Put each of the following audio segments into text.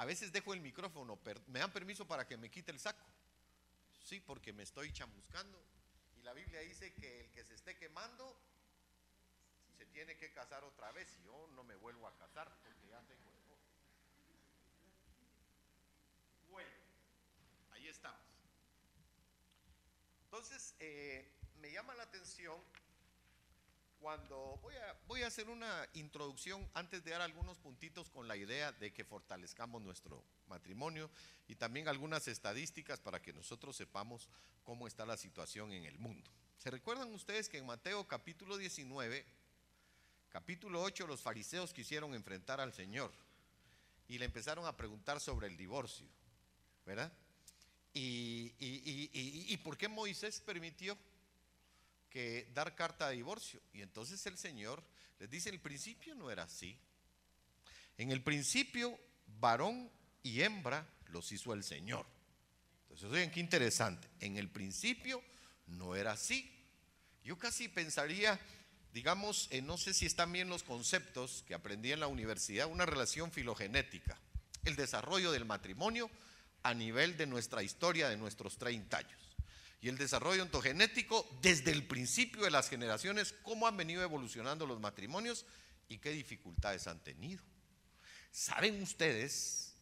A veces dejo el micrófono, ¿me dan permiso para que me quite el saco? Sí, porque me estoy chamuscando. Y la Biblia dice que el que se esté quemando se tiene que casar otra vez. Yo no me vuelvo a casar porque ya tengo esposa. Bueno, ahí estamos. Entonces, me llama la atención cuando voy a hacer una introducción antes de dar algunos puntitos con la idea de que fortalezcamos nuestro matrimonio y también algunas estadísticas para que nosotros sepamos cómo está la situación en el mundo. ¿Se recuerdan ustedes que en Mateo capítulo 19, capítulo 8, los fariseos quisieron enfrentar al Señor y le empezaron a preguntar sobre el divorcio, ¿verdad? ¿Y por qué Moisés permitió que dar carta de divorcio? Y entonces el Señor les dice: el principio no era así. En el principio varón y hembra los hizo el Señor. Entonces oigan qué interesante, en el principio no era así. Yo casi pensaría, digamos, no sé si están bien los conceptos que aprendí en la universidad, una relación filogenética, el desarrollo del matrimonio a nivel de nuestra historia de nuestros 30 años. Y el desarrollo ontogenético desde el principio de las generaciones, cómo han venido evolucionando los matrimonios y qué dificultades han tenido. ¿Saben ustedes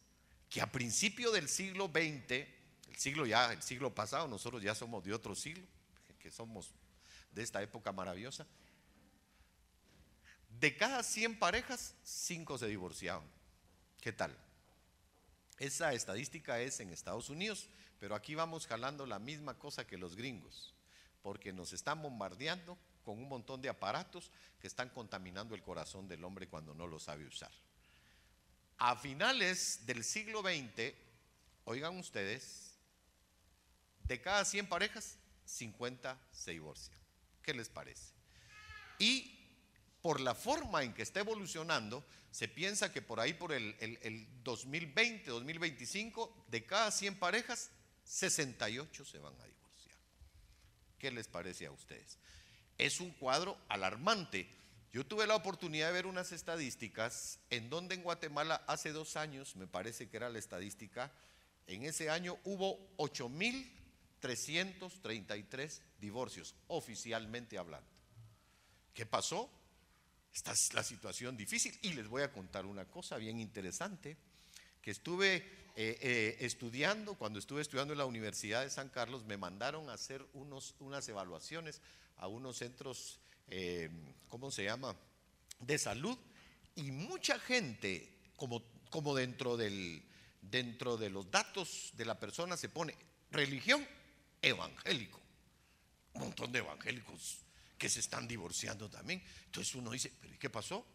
que a principio del siglo XX, el siglo pasado, nosotros ya somos de otro siglo, que somos de esta época maravillosa, de cada 100 parejas, 5 se divorciaban? ¿Qué tal? Esa estadística es en Estados Unidos, pero aquí vamos jalando la misma cosa que los gringos, porque nos están bombardeando con un montón de aparatos que están contaminando el corazón del hombre cuando no lo sabe usar. A finales del siglo XX, oigan ustedes, de cada 100 parejas, 50 se divorcian. ¿Qué les parece? Y por la forma en que está evolucionando, se piensa que por ahí, por el 2020, 2025, de cada 100 parejas, 68 se van a divorciar. ¿Qué les parece a ustedes? Es un cuadro alarmante. Yo tuve la oportunidad de ver unas estadísticas en donde en Guatemala hace 2 años, me parece que era la estadística, en ese año hubo 8,333 divorcios, oficialmente hablando. ¿Qué pasó? Esta es la situación difícil. Y les voy a contar una cosa bien interesante que estuve estudiando. Cuando estuve estudiando en la Universidad de San Carlos, me mandaron a hacer unas evaluaciones a unos centros, ¿cómo se llama?, de salud. Y mucha gente, como dentro de los datos de la persona se pone religión, evangélico. Un montón de evangélicos que se están divorciando también. Entonces uno dice: ¿pero y qué pasó?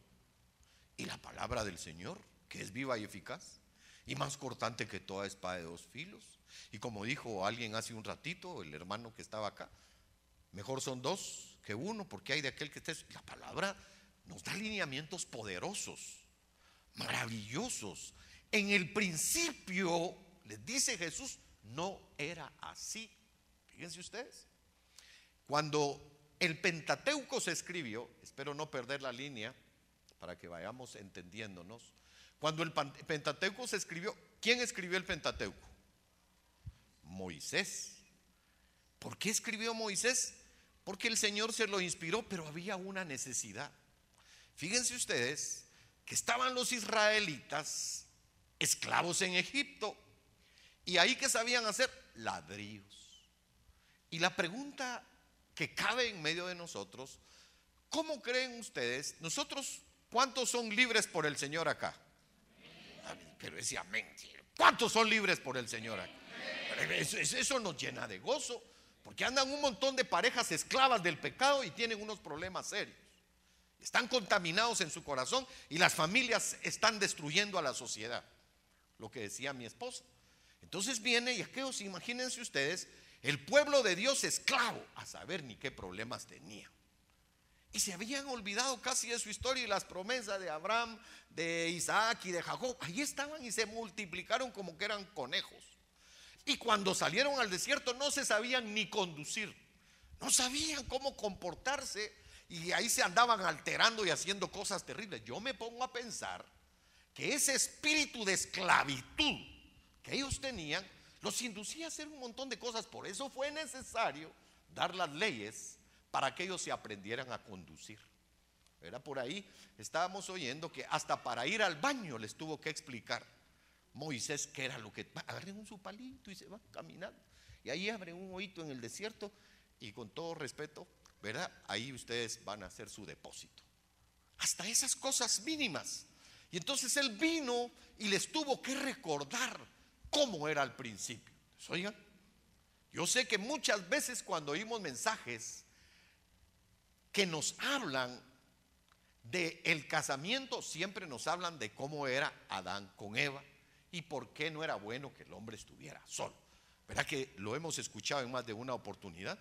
Y la palabra del Señor, que es viva y eficaz y más cortante que toda espada de 2 filos. Y como dijo alguien hace un ratito, el hermano que estaba acá, mejor son 2 que 1, porque hay de aquel que esté. La palabra nos da lineamientos poderosos, maravillosos. En el principio, les dice Jesús, no era así. Fíjense ustedes, cuando el Pentateuco se escribió, espero no perder la línea para que vayamos entendiéndonos. Cuando el Pentateuco se escribió, ¿quién escribió el Pentateuco? Moisés. ¿Por qué escribió Moisés? Porque el Señor se lo inspiró, pero había una necesidad. Fíjense ustedes que estaban los israelitas esclavos en Egipto, y ahí ¿qué sabían hacer? Ladrillos. Y la pregunta que cabe en medio de nosotros: ¿cómo creen ustedes? Nosotros, ¿cuántos son libres por el Señor acá? Pero ese amén, ¿cuántos son libres por el Señor acá? Eso nos llena de gozo, porque andan un montón de parejas esclavas del pecado y tienen unos problemas serios. Están contaminados en su corazón y las familias están destruyendo a la sociedad, lo que decía mi esposa. Entonces viene, y aquellos, imagínense ustedes, el pueblo de Dios esclavo, a saber ni qué problemas tenía. Y se habían olvidado casi de su historia y las promesas de Abraham, de Isaac y de Jacob. Ahí estaban y se multiplicaron como que eran conejos. Y cuando salieron al desierto no se sabían ni conducir, no sabían cómo comportarse, y ahí se andaban alterando y haciendo cosas terribles. Yo me pongo a pensar que ese espíritu de esclavitud que ellos tenían los inducía a hacer un montón de cosas. Por eso fue necesario dar las leyes para que ellos se aprendieran a conducir. Era por ahí, estábamos oyendo que hasta para ir al baño les tuvo que explicar Moisés qué era lo que, agarren su palito y se van caminando, y ahí abren un hoyito en el desierto, y con todo respeto, ¿verdad? Ahí ustedes van a hacer su depósito. Hasta esas cosas mínimas. Y entonces él vino y les tuvo que recordar cómo era al principio. Pues, oigan, yo sé que muchas veces cuando oímos mensajes que nos hablan del casamiento, siempre nos hablan de cómo era Adán con Eva y por qué no era bueno que el hombre estuviera solo. ¿Verdad que lo hemos escuchado en más de una oportunidad?